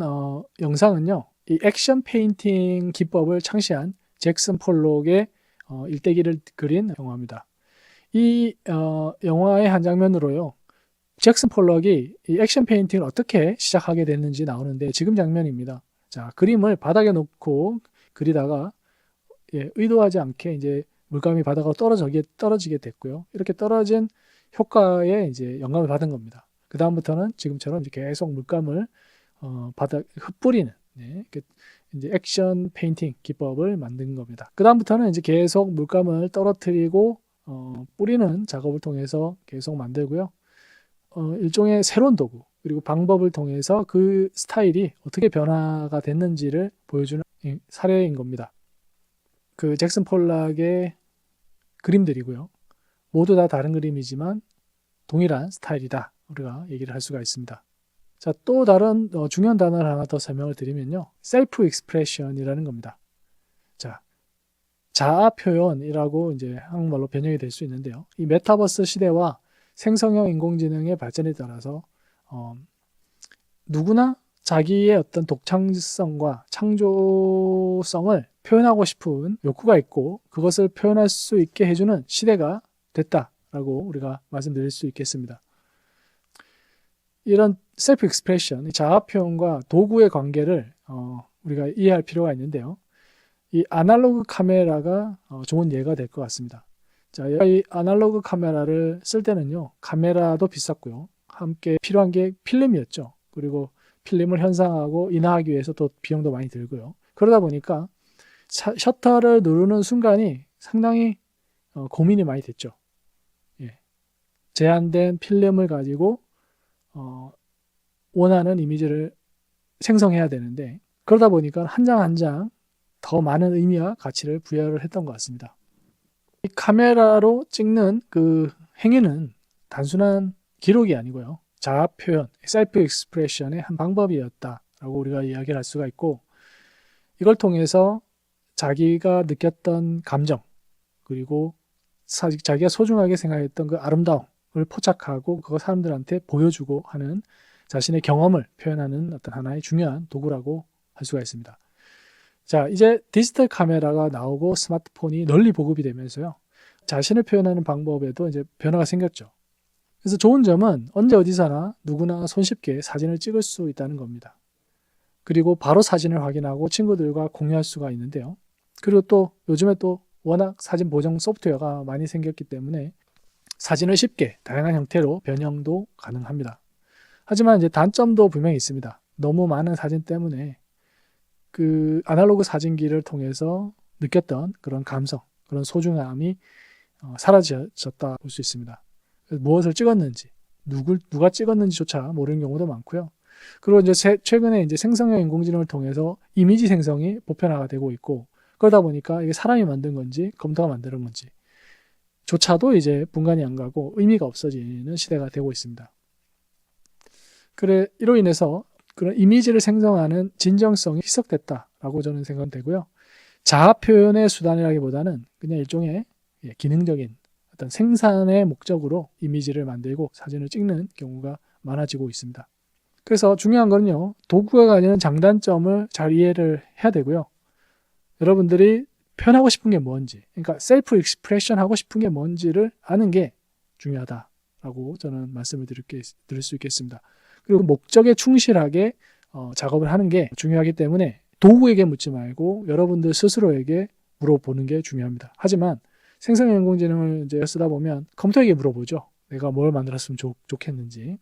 영상은요, 이 액션 페인팅 기법을 창시한 잭슨 폴록의 일대기를 그린 영화입니다. 이 영화의 한 장면으로요, 잭슨 폴록이 이 액션 페인팅을 어떻게 시작하게 됐는지 나오는데, 지금 장면입니다. 자, 그림을 바닥에 놓고 그리다가 의도하지 않게 이제 물감이 바닥으로 떨어지게 됐고요. 이렇게 떨어진 효과에 이제 영감을 받은 겁니다. 그 다음부터는 지금처럼 이제 계속 물감을 바닥 흩뿌리는 이제 액션 페인팅 기법을 만든 겁니다. 그 다음부터는 이제 계속 물감을 떨어뜨리고 뿌리는 작업을 통해서 계속 만들고요. 일종의 새로운 도구 그리고 방법을 통해서 그 스타일이 어떻게 변화가 됐는지를 보여주는 사례인 겁니다. 그 잭슨 폴락의 그림들이고요. 모두 다 다른 그림이지만 동일한 스타일이다. 우리가 얘기를 할 수가 있습니다. 자, 또 다른 중요한 단어를 하나 더 설명을 드리면요. 셀프 익스프레션이라는 겁니다. 자, 자아 표현이라고 이제 한국말로 변형이 될 수 있는데요. 이 메타버스 시대와 생성형 인공지능의 발전에 따라서 누구나 자기의 어떤 독창성과 창조성을 표현하고 싶은 욕구가 있고 그것을 표현할 수 있게 해주는 시대가 됐다라고 우리가 말씀드릴 수 있겠습니다. 이런 셀프 익스프레션, 자아 표현과 도구의 관계를 우리가 이해할 필요가 있는데요. 이 아날로그 카메라가 좋은 예가 될 것 같습니다. 자, 이 아날로그 카메라를 쓸 때는요, 카메라도 비쌌고요. 함께 필요한 게 필름이었죠. 그리고 필름을 현상하고 인화하기 위해서 또 비용도 많이 들고요. 그러다 보니까 셔터를 누르는 순간이 상당히 고민이 많이 됐죠. 제한된 필름을 가지고 원하는 이미지를 생성해야 되는데 그러다 보니까 한 장 한 장 더 많은 의미와 가치를 부여를 했던 것 같습니다. 이 카메라로 찍는 그 행위는 단순한 기록이 아니고요. 자아 표현, 셀프 익스프레션의 한 방법이었다라고 우리가 이야기를 할 수가 있고, 이걸 통해서 자기가 느꼈던 감정, 그리고 자기가 소중하게 생각했던 그 아름다움을 포착하고 그거 사람들한테 보여주고 하는 자신의 경험을 표현하는 어떤 하나의 중요한 도구라고 할 수가 있습니다. 자, 이제 디지털 카메라가 나오고 스마트폰이 널리 보급이 되면서요. 자신을 표현하는 방법에도 이제 변화가 생겼죠. 그래서 좋은 점은 언제 어디서나 누구나 손쉽게 사진을 찍을 수 있다는 겁니다. 그리고 바로 사진을 확인하고 친구들과 공유할 수가 있는데요. 그리고 또 요즘에 또 워낙 사진 보정 소프트웨어가 많이 생겼기 때문에 사진을 쉽게 다양한 형태로 변형도 가능합니다. 하지만 이제 단점도 분명히 있습니다. 너무 많은 사진 때문에 그 아날로그 사진기를 통해서 느꼈던 그런 감성, 그런 소중함이 사라졌다 볼 수 있습니다. 무엇을 찍었는지, 누가 찍었는지조차 모르는 경우도 많고요. 그리고 이제 최근에 이제 생성형 인공지능을 통해서 이미지 생성이 보편화가 되고 있고, 그러다 보니까 이게 사람이 만든 건지 컴퓨터가 만드는 건지 조차도 이제 분간이 안 가고 의미가 없어지는 시대가 되고 있습니다. 이로 인해서 그런 이미지를 생성하는 진정성이 희석됐다라고 저는 생각되고요. 자아 표현의 수단이라기보다는 그냥 일종의 기능적인 어떤 생산의 목적으로 이미지를 만들고 사진을 찍는 경우가 많아지고 있습니다. 그래서 중요한 거는요, 도구가 가지는 장단점을 잘 이해를 해야 되고요. 여러분들이 표현하고 싶은 게 뭔지, 그러니까 셀프 익스프레션 하고 싶은 게 뭔지를 아는 게 중요하다라고 저는 말씀을 드릴 수 있겠습니다. 그리고 목적에 충실하게 작업을 하는 게 중요하기 때문에 도구에게 묻지 말고 여러분들 스스로에게 물어보는 게 중요합니다. 하지만 생성형 인공지능을 이제 쓰다 보면 컴퓨터에게 물어보죠. 내가 뭘 만들었으면 좋겠는지.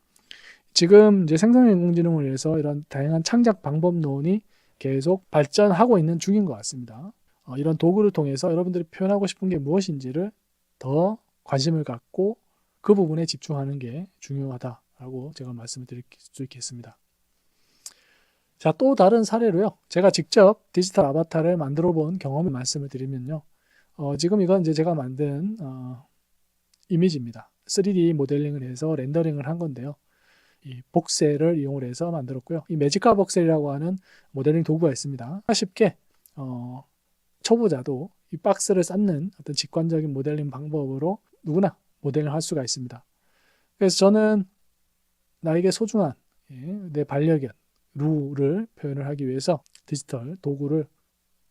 지금 이제 생성형 인공지능을 위해서 이런 다양한 창작 방법론이 계속 발전하고 있는 중인 것 같습니다. 이런 도구를 통해서 여러분들이 표현하고 싶은 게 무엇인지를 더 관심을 갖고 그 부분에 집중하는 게 중요하다라고 제가 말씀을 드릴 수 있겠습니다. 자, 또 다른 사례로요. 제가 직접 디지털 아바타를 만들어 본 경험을 말씀을 드리면요. 지금 이건 이제 제가 만든 이미지입니다. 3D 모델링을 해서 렌더링을 한 건데요. 이 복셀을 이용을 해서 만들었고요. 이 매지카 복셀이라고 하는 모델링 도구가 있습니다. 쉽게 초보자도 이 박스를 쌓는 어떤 직관적인 모델링 방법으로 누구나 모델링을 할 수가 있습니다. 그래서 저는 나에게 소중한 내 반려견 루를 표현을 하기 위해서 디지털 도구를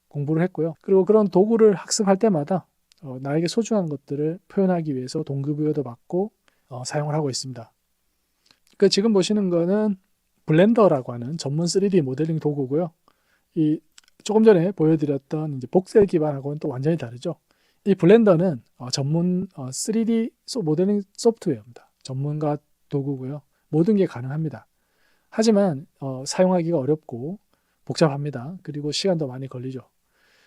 공부를 했고요. 그리고 그런 도구를 학습할 때마다 나에게 소중한 것들을 표현하기 위해서 동기부여도 받고 사용을 하고 있습니다. 지금 보시는 거는 블렌더라고 하는 전문 3D 모델링 도구고요. 이 조금 전에 보여드렸던 이제 복셀 기반하고는 또 완전히 다르죠. 이 블렌더는 전문 3D 모델링 소프트웨어입니다. 전문가 도구고요. 모든 게 가능합니다. 하지만 사용하기가 어렵고 복잡합니다. 그리고 시간도 많이 걸리죠.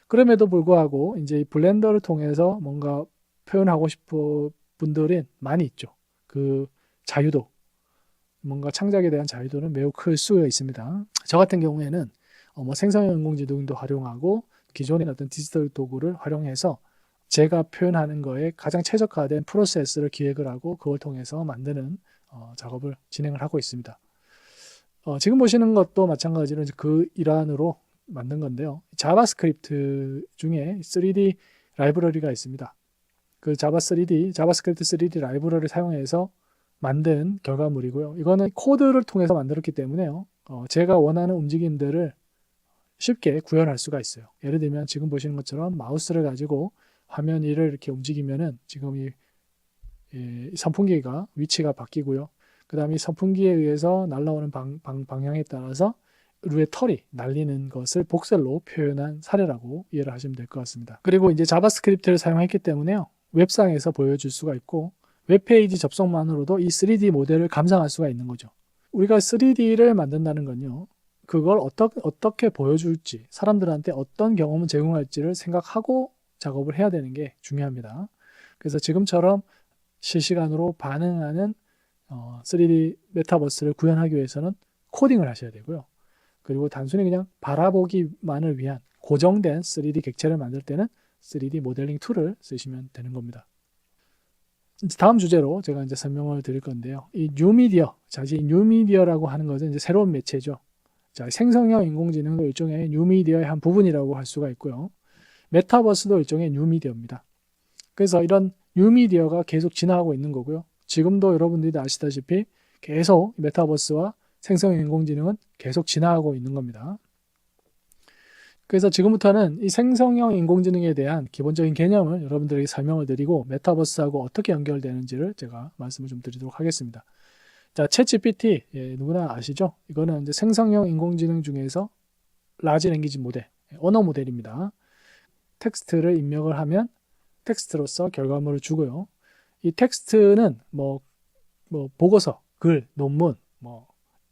그럼에도 불구하고 이제 이 블렌더를 통해서 뭔가 표현하고 싶은 분들이 많이 있죠. 그 자유도, 뭔가 창작에 대한 자유도는 매우 클 수가 있습니다. 저 같은 경우에는 생성형 인공지능도 활용하고 기존의 어떤 디지털 도구를 활용해서 제가 표현하는 거에 가장 최적화된 프로세스를 기획을 하고 그걸 통해서 만드는 작업을 진행을 하고 있습니다. 지금 보시는 것도 마찬가지로 그 일환으로 만든 건데요. 자바스크립트 중에 3D 라이브러리가 있습니다. 그 자바스크립트 3D 라이브러리를 사용해서 만든 결과물이고요. 이거는 코드를 통해서 만들었기 때문에요. 제가 원하는 움직임들을 쉽게 구현할 수가 있어요. 예를 들면 지금 보시는 것처럼 마우스를 가지고 화면 위를 이렇게 움직이면은 지금 이 선풍기가 위치가 바뀌고요. 그 다음에 선풍기에 의해서 날아오는 방향에 따라서 루의 털이 날리는 것을 복셀로 표현한 사례라고 이해를 하시면 될 것 같습니다. 그리고 이제 자바스크립트를 사용했기 때문에요. 웹상에서 보여줄 수가 있고 웹페이지 접속만으로도 이 3D 모델을 감상할 수가 있는 거죠. 우리가 3D를 만든다는 건요. 그걸 어떻게 보여줄지, 사람들한테 어떤 경험을 제공할지를 생각하고 작업을 해야 되는 게 중요합니다. 그래서 지금처럼 실시간으로 반응하는 3D 메타버스를 구현하기 위해서는 코딩을 하셔야 되고요. 그리고 단순히 그냥 바라보기만을 위한 고정된 3D 객체를 만들 때는 3D 모델링 툴을 쓰시면 되는 겁니다. 이제 다음 주제로 제가 이제 설명을 드릴 건데요. 이 뉴미디어, 자, 이 뉴미디어라고 하는 것은 이제 새로운 매체죠. 자, 생성형 인공지능도 일종의 뉴미디어의 한 부분이라고 할 수가 있고요. 메타버스도 일종의 뉴미디어입니다. 그래서 이런 뉴미디어가 계속 진화하고 있는 거고요. 지금도 여러분들이 아시다시피 계속 메타버스와 생성형 인공지능은 계속 진화하고 있는 겁니다. 그래서 지금부터는 이 생성형 인공지능에 대한 기본적인 개념을 여러분들에게 설명을 드리고 메타버스하고 어떻게 연결되는지를 제가 말씀을 좀 드리도록 하겠습니다. 자, 챗GPT, 누구나 아시죠? 이거는 이제 생성형 인공지능 중에서 라지 랭귀지 모델, 언어 모델입니다. 텍스트를 입력을 하면 텍스트로서 결과물을 주고요. 이 텍스트는 뭐 보고서, 글, 논문,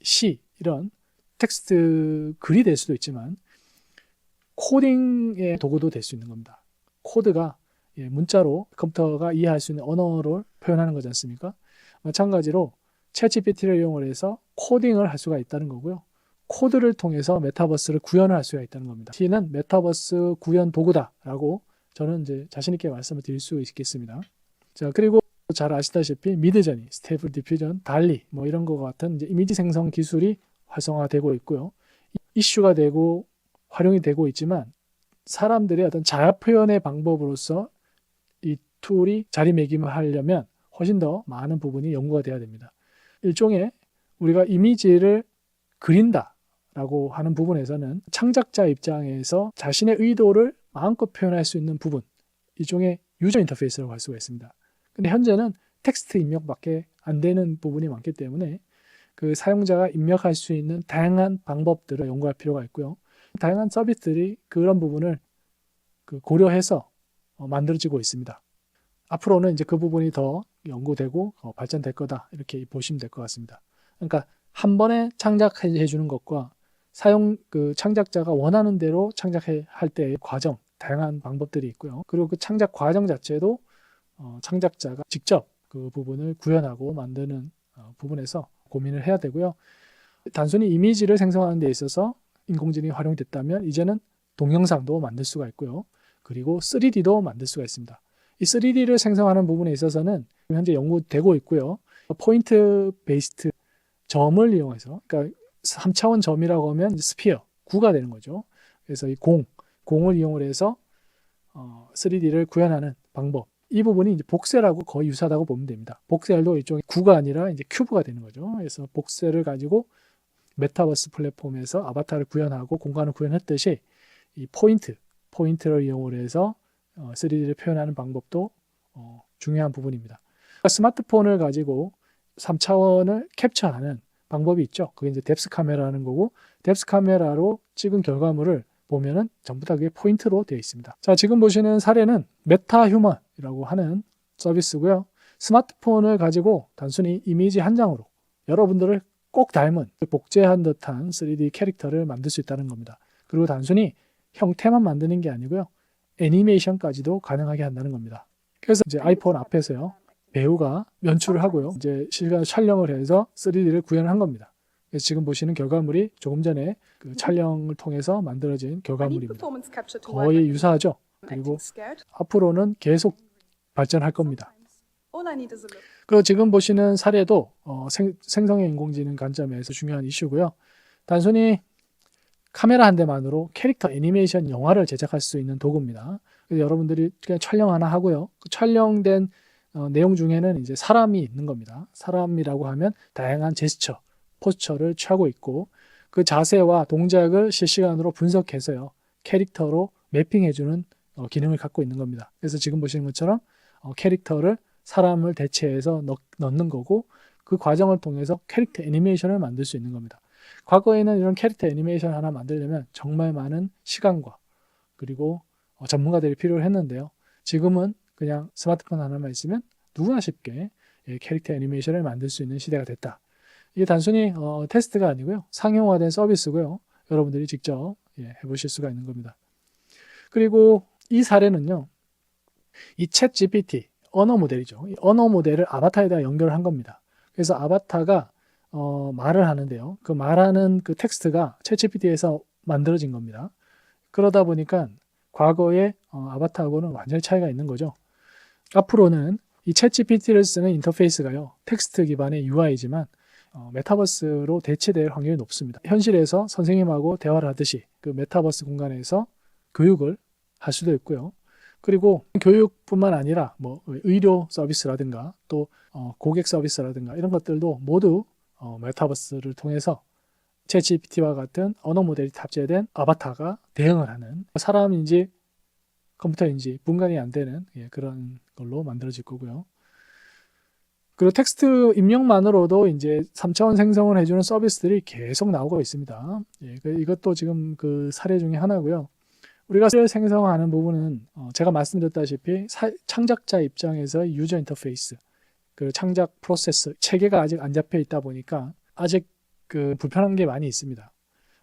시 이런 텍스트 글이 될 수도 있지만 코딩의 도구도 될 수 있는 겁니다. 코드가 문자로 컴퓨터가 이해할 수 있는 언어를 표현하는 거지 않습니까? 마찬가지로 챗GPT를 이용을 해서 코딩을 할 수가 있다는 거고요. 코드를 통해서 메타버스를 구현을 할 수가 있다는 겁니다. T는 메타버스 구현 도구다라고 저는 이제 자신 있게 말씀을 드릴 수 있겠습니다. 자, 그리고 잘 아시다시피 미드저니, 스테이블 디퓨전, 달리 이런 것 같은 이제 이미지 생성 기술이 활성화되고 있고요. 이슈가 되고 활용이 되고 있지만 사람들의 어떤 자아 표현의 방법으로서 이 툴이 자리매김을 하려면 훨씬 더 많은 부분이 연구가 돼야 됩니다. 일종의 우리가 이미지를 그린다라고 하는 부분에서는 창작자 입장에서 자신의 의도를 마음껏 표현할 수 있는 부분, 일종의 유저 인터페이스라고 할 수가 있습니다. 근데 현재는 텍스트 입력밖에 안 되는 부분이 많기 때문에 그 사용자가 입력할 수 있는 다양한 방법들을 연구할 필요가 있고요. 다양한 서비스들이 그런 부분을 고려해서 만들어지고 있습니다. 앞으로는 이제 그 부분이 더 연구되고 발전될 거다 이렇게 보시면 될 것 같습니다. 그러니까 한 번에 창작해 주는 것과 창작자가 원하는 대로 창작할 때의 과정, 다양한 방법들이 있고요. 그리고 그 창작 과정 자체도 창작자가 직접 그 부분을 구현하고 만드는 부분에서 고민을 해야 되고요. 단순히 이미지를 생성하는 데 있어서 인공지능이 활용됐다면 이제는 동영상도 만들 수가 있고요. 그리고 3D도 만들 수가 있습니다. 이 3D를 생성하는 부분에 있어서는 현재 연구되고 있고요. 포인트 베이스드 점을 이용해서, 그러니까 3차원 점이라고 하면 스피어, 구가 되는 거죠. 그래서 이 공을 이용을 해서 3D를 구현하는 방법. 이 부분이 이제 복셀하고 거의 유사하다고 보면 됩니다. 복셀도 일종의 구가 아니라 이제 큐브가 되는 거죠. 그래서 복셀을 가지고 메타버스 플랫폼에서 아바타를 구현하고 공간을 구현했듯이 이 포인트를 이용을 해서 3D를 표현하는 방법도 중요한 부분입니다. 스마트폰을 가지고 3차원을 캡처하는 방법이 있죠. 그게 이제 뎁스 카메라라는 거고, 뎁스 카메라로 찍은 결과물을 보면은 전부 다 그게 포인트로 되어 있습니다. 자, 지금 보시는 사례는 메타휴먼이라고 하는 서비스고요. 스마트폰을 가지고 단순히 이미지 한 장으로 여러분들을 꼭 닮은 복제한 듯한 3D 캐릭터를 만들 수 있다는 겁니다. 그리고 단순히 형태만 만드는 게 아니고요. 애니메이션까지도 가능하게 한다는 겁니다. 그래서 이제 아이폰 앞에서요. 배우가 연출을 하고요. 이제 실시간 촬영을 해서 3D를 구현을 한 겁니다. 그래서 지금 보시는 결과물이 조금 전에 그 촬영을 통해서 만들어진 결과물입니다. 거의 유사하죠. 그리고 앞으로는 계속 발전할 겁니다. 그리고 지금 보시는 사례도 생성형 인공지능 관점에서 중요한 이슈고요. 단순히 카메라 한 대만으로 캐릭터 애니메이션 영화를 제작할 수 있는 도구입니다. 그래서 여러분들이 그냥 촬영 하나 하고요. 그 촬영된 내용 중에는 이제 사람이 있는 겁니다. 사람이라고 하면 다양한 제스처, 포스처를 취하고 있고 그 자세와 동작을 실시간으로 분석해서요. 캐릭터로 매핑해주는 기능을 갖고 있는 겁니다. 그래서 지금 보시는 것처럼 캐릭터를 사람을 대체해서 넣는 거고 그 과정을 통해서 캐릭터 애니메이션을 만들 수 있는 겁니다. 과거에는 이런 캐릭터 애니메이션 하나 만들려면 정말 많은 시간과 그리고 전문가들이 필요했는데요. 지금은 그냥 스마트폰 하나만 있으면 누구나 쉽게 캐릭터 애니메이션을 만들 수 있는 시대가 됐다. 이게 단순히 테스트가 아니고요. 상용화된 서비스고요. 여러분들이 직접 해보실 수가 있는 겁니다. 그리고 이 사례는요. 이 챗 GPT, 언어 모델이죠. 이 언어 모델을 아바타에다 연결을 한 겁니다. 그래서 아바타가 말을 하는데요. 그 말하는 그 텍스트가 챗GPT에서 만들어진 겁니다. 그러다 보니까 과거의 아바타하고는 완전히 차이가 있는 거죠. 앞으로는 이 챗GPT를 쓰는 인터페이스가요, 텍스트 기반의 UI이지만 메타버스로 대체될 확률이 높습니다. 현실에서 선생님하고 대화를 하듯이 그 메타버스 공간에서 교육을 할 수도 있고요. 그리고 교육뿐만 아니라 뭐 의료 서비스라든가 또 고객 서비스라든가 이런 것들도 모두 메타버스를 통해서 챗GPT와 같은 언어 모델이 탑재된 아바타가 대응을 하는, 사람인지 컴퓨터인지 분간이 안 되는 그런 걸로 만들어질 거고요. 그리고 텍스트 입력만으로도 이제 3차원 생성을 해주는 서비스들이 계속 나오고 있습니다. 이것도 지금 그 사례 중에 하나고요. 우리가 생성하는 부분은 제가 말씀드렸다시피 창작자 입장에서 유저 인터페이스, 그 창작 프로세스 체계가 아직 안 잡혀 있다 보니까 아직 그 불편한 게 많이 있습니다.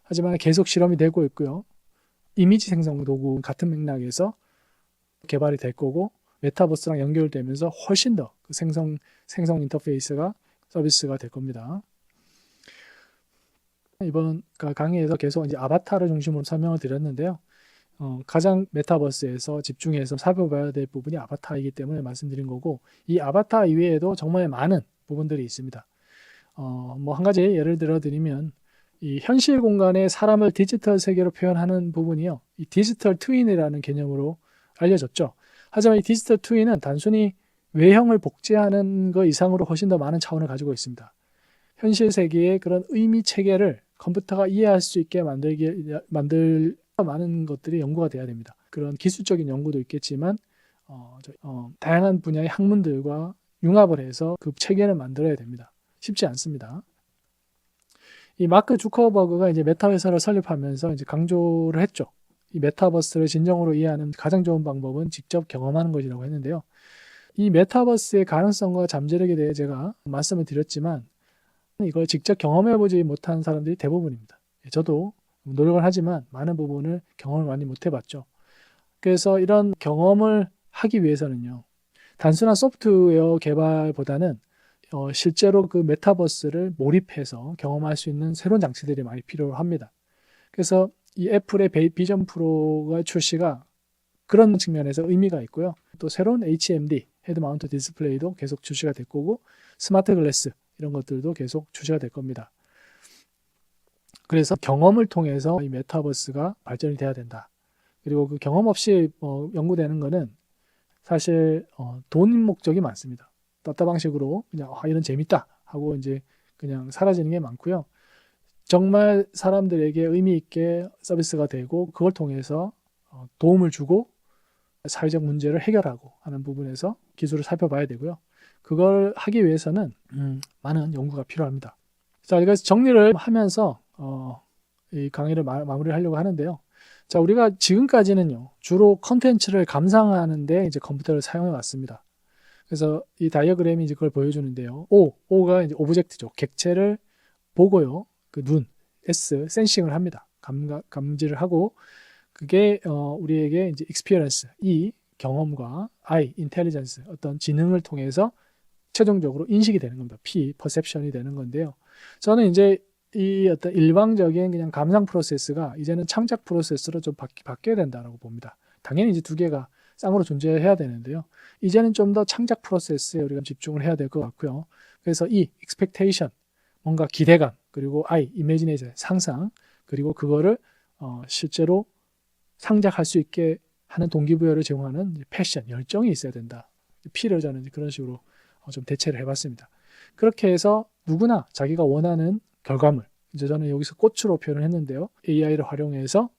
하지만 계속 실험이 되고 있고요. 이미지 생성 도구 같은 맥락에서 개발이 될 거고, 메타버스랑 연결되면서 훨씬 더 그 생성 인터페이스가 서비스가 될 겁니다. 이번 강의에서 계속 이제 아바타를 중심으로 설명을 드렸는데요. 가장 메타버스에서 집중해서 살펴봐야 될 부분이 아바타이기 때문에 말씀드린 거고, 이 아바타 이외에도 정말 많은 부분들이 있습니다. 뭐 한 가지 예를 들어 드리면, 이 현실 공간에 사람을 디지털 세계로 표현하는 부분이요, 이 디지털 트윈이라는 개념으로 알려졌죠. 하지만 이 디지털 트윈은 단순히 외형을 복제하는 것 이상으로 훨씬 더 많은 차원을 가지고 있습니다. 현실 세계의 그런 의미 체계를 컴퓨터가 이해할 수 있게 만들 많은 것들이 연구가 돼야 됩니다. 그런 기술적인 연구도 있겠지만 다양한 분야의 학문들과 융합을 해서 그 체계를 만들어야 됩니다. 쉽지 않습니다. 이 마크 주커버그가 이제 메타 회사를 설립하면서 이제 강조를 했죠. 이 메타버스를 진정으로 이해하는 가장 좋은 방법은 직접 경험하는 것이라고 했는데요. 이 메타버스의 가능성과 잠재력에 대해 제가 말씀을 드렸지만 이걸 직접 경험해보지 못한 사람들이 대부분입니다. 저도 노력을 하지만 많은 부분을 경험을 많이 못 해봤죠. 그래서 이런 경험을 하기 위해서는요, 단순한 소프트웨어 개발보다는 실제로 그 메타버스를 몰입해서 경험할 수 있는 새로운 장치들이 많이 필요합니다. 그래서 이 애플의 비전 프로가 출시가 그런 측면에서 의미가 있고요. 또 새로운 HMD, 헤드 마운트 디스플레이도 계속 출시가 될 거고, 스마트 글래스 이런 것들도 계속 출시가 될 겁니다. 그래서 경험을 통해서 이 메타버스가 발전이 돼야 된다. 그리고 그 경험 없이 연구되는 거는 사실 돈 목적이 많습니다. 떴다 방식으로 그냥 이런 재밌다 하고 이제 그냥 사라지는 게 많고요. 정말 사람들에게 의미 있게 서비스가 되고 그걸 통해서 도움을 주고 사회적 문제를 해결하고 하는 부분에서 기술을 살펴봐야 되고요. 그걸 하기 위해서는 많은 연구가 필요합니다. 자, 그래서 정리를 하면서 이 강의를 마무리를 하려고 하는데요. 자, 우리가 지금까지는요, 주로 컨텐츠를 감상하는데 이제 컴퓨터를 사용해 왔습니다. 그래서 이 다이어그램이 이제 그걸 보여주는데요. O가 이제 오브젝트죠. 객체를 보고요. 그 눈, S, 센싱을 합니다. 감지를 하고, 그게 우리에게 이제 experience, E, 경험과 I, intelligence, 어떤 지능을 통해서 최종적으로 인식이 되는 겁니다. P, perception이 되는 건데요. 저는 이제 이 어떤 일방적인 그냥 감상 프로세스가 이제는 창작 프로세스로 좀 바뀌어야 된다고 봅니다. 당연히 이제 두 개가 쌍으로 존재해야 되는데요. 이제는 좀 더 창작 프로세스에 우리가 집중을 해야 될 것 같고요. 그래서 이 expectation, 뭔가 기대감, 그리고 I, imagination, 상상, 그리고 그거를 실제로 상작할 수 있게 하는 동기부여를 제공하는 패션, 열정이 있어야 된다. P를 저는 그런 식으로 좀 대체를 해봤습니다. 그렇게 해서 누구나 자기가 원하는 결과물, 이제 저는 여기서 꽃으로 표현을 했는데요. AI를 활용해서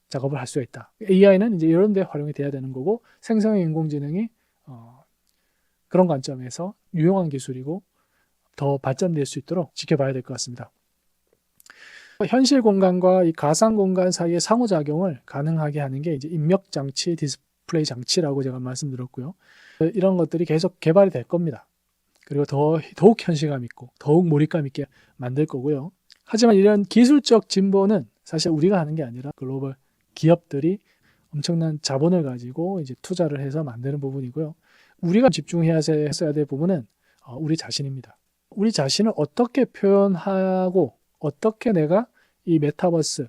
작업을 할 수가 있다. AI는 이제 이런 데 활용이 돼야 되는 거고, 생성형 인공지능이 그런 관점에서 유용한 기술이고 더 발전될 수 있도록 지켜봐야 될 것 같습니다. 현실 공간과 이 가상 공간 사이의 상호작용을 가능하게 하는 게 이제 입력 장치, 디스플레이 장치라고 제가 말씀드렸고요. 이런 것들이 계속 개발이 될 겁니다. 그리고 더욱 현실감 있고 더욱 몰입감 있게 만들 거고요. 하지만 이런 기술적 진보는 사실 우리가 하는 게 아니라 글로벌 기업들이 엄청난 자본을 가지고 이제 투자를 해서 만드는 부분이고요. 우리가 집중해야 될 부분은 우리 자신입니다. 우리 자신을 어떻게 표현하고 어떻게 내가 이 메타버스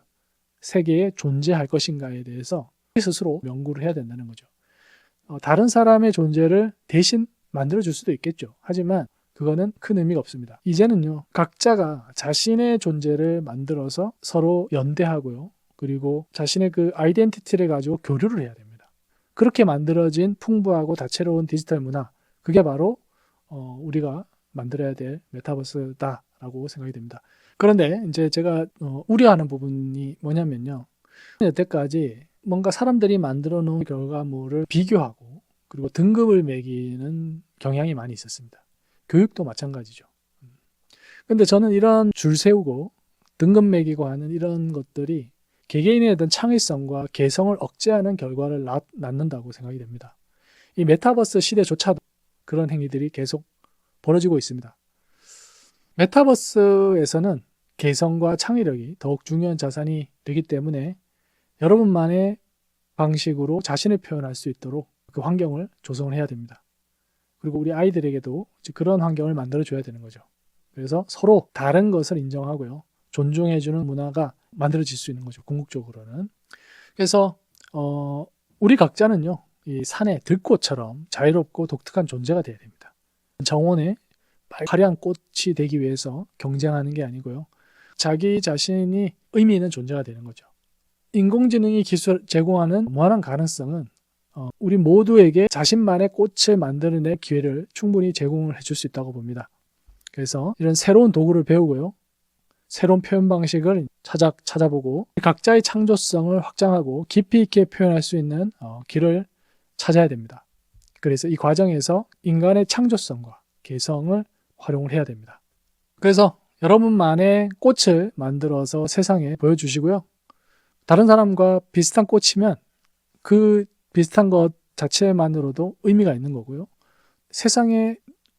세계에 존재할 것인가에 대해서 스스로 연구를 해야 된다는 거죠. 다른 사람의 존재를 대신 만들어줄 수도 있겠죠. 하지만 그거는 큰 의미가 없습니다. 이제는요, 각자가 자신의 존재를 만들어서 서로 연대하고요. 그리고 자신의 그 아이덴티티를 가지고 교류를 해야 됩니다. 그렇게 만들어진 풍부하고 다채로운 디지털 문화, 그게 바로 우리가 만들어야 될 메타버스다라고 생각이 됩니다. 그런데 이제 제가 우려하는 부분이 뭐냐면요. 여태까지 뭔가 사람들이 만들어 놓은 결과물을 비교하고 그리고 등급을 매기는 경향이 많이 있었습니다. 교육도 마찬가지죠. 근데 저는 이런 줄 세우고 등급 매기고 하는 이런 것들이 개개인의 어떤 창의성과 개성을 억제하는 결과를 낳는다고 생각이 됩니다. 이 메타버스 시대조차도 그런 행위들이 계속 벌어지고 있습니다. 메타버스에서는 개성과 창의력이 더욱 중요한 자산이 되기 때문에 여러분만의 방식으로 자신을 표현할 수 있도록 그 환경을 조성을 해야 됩니다. 그리고 우리 아이들에게도 그런 환경을 만들어줘야 되는 거죠. 그래서 서로 다른 것을 인정하고요. 존중해주는 문화가 만들어질 수 있는 거죠. 궁극적으로는. 그래서 우리 각자는요. 이 산의 들꽃처럼 자유롭고 독특한 존재가 되어야 됩니다. 정원에 화려한 꽃이 되기 위해서 경쟁하는 게 아니고요. 자기 자신이 의미 있는 존재가 되는 거죠. 인공지능이 제공하는 무한한 가능성은 우리 모두에게 자신만의 꽃을 만드는 기회를 충분히 제공을 해줄 수 있다고 봅니다. 그래서 이런 새로운 도구를 배우고요. 새로운 표현 방식을 찾아보고 각자의 창조성을 확장하고 깊이 있게 표현할 수 있는 길을 찾아야 됩니다. 그래서 이 과정에서 인간의 창조성과 개성을 활용을 해야 됩니다. 그래서 여러분만의 꽃을 만들어서 세상에 보여주시고요. 다른 사람과 비슷한 꽃이면 그 비슷한 것 자체만으로도 의미가 있는 거고요. 세상에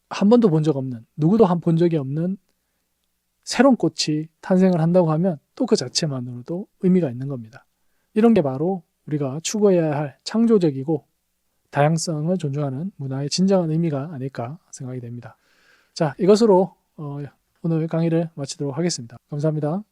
한 번도 본 적 없는, 누구도 본 적이 없는 새로운 꽃이 탄생을 한다고 하면 또 그 자체만으로도 의미가 있는 겁니다. 이런 게 바로 우리가 추구해야 할 창조적이고 다양성을 존중하는 문화의 진정한 의미가 아닐까 생각이 됩니다. 자, 이것으로 오늘 강의를 마치도록 하겠습니다. 감사합니다.